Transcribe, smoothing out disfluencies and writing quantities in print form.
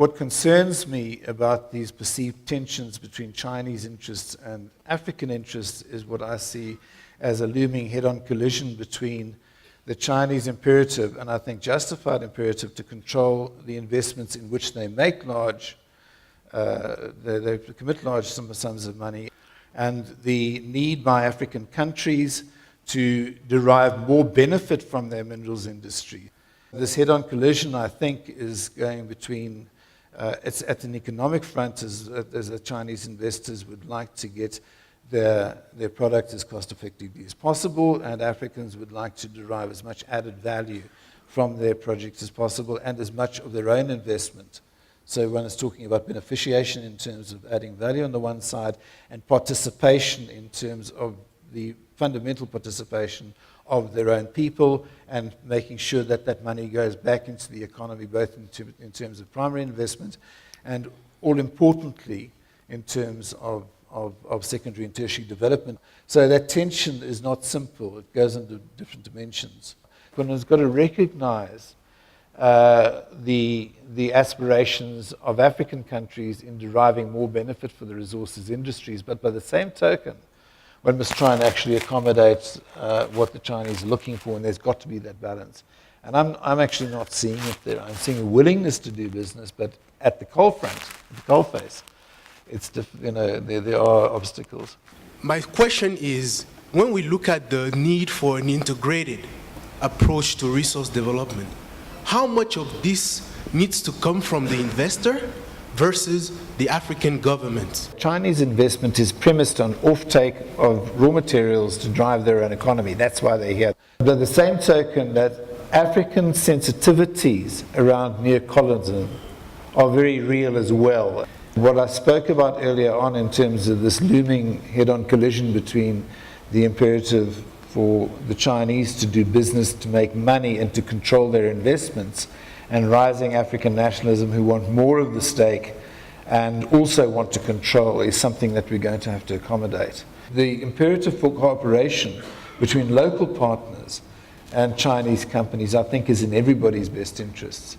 What concerns me about these perceived tensions between Chinese interests and African interests is what I see as a looming head-on collision between the Chinese imperative, and I think justified imperative, to control the investments in which they make large, they commit large sums of money, and the need by African countries to derive more benefit from their minerals industry. This head-on collision, I think, is going between, it's at an economic front, as the Chinese investors would like to get their product as cost-effectively as possible, and Africans would like to derive as much added value from their project as possible and as much of their own investment. So one is talking about beneficiation in terms of adding value on the one side and participation in terms of the fundamental participation of their own people and making sure that that money goes back into the economy, both in terms of primary investment and, all importantly, in terms of secondary and tertiary development. So that tension is not simple. It goes into different dimensions. One has got to recognize the aspirations of African countries in deriving more benefit for the resources industries, but by the same token, one must try and actually accommodate what the Chinese are looking for, and there's got to be that balance. And I'm actually not seeing it there. I'm seeing a willingness to do business, but at the coal front, at the coal face, it's there are obstacles. My question is, when we look at the need for an integrated approach to resource development, how much of this needs to come from the investor versus the African government? Chinese investment is premised on offtake of raw materials to drive their own economy. That's why they're here. But at the same token, that African sensitivities around neocolonialism are very real as well. What I spoke about earlier on in terms of this looming head-on collision between the imperative for the Chinese to do business, to make money, and to control their investments, and rising African nationalism who want more of the stake and also want to control, is something that we're going to have to accommodate. The imperative for cooperation between local partners and Chinese companies, I think, is in everybody's best interests.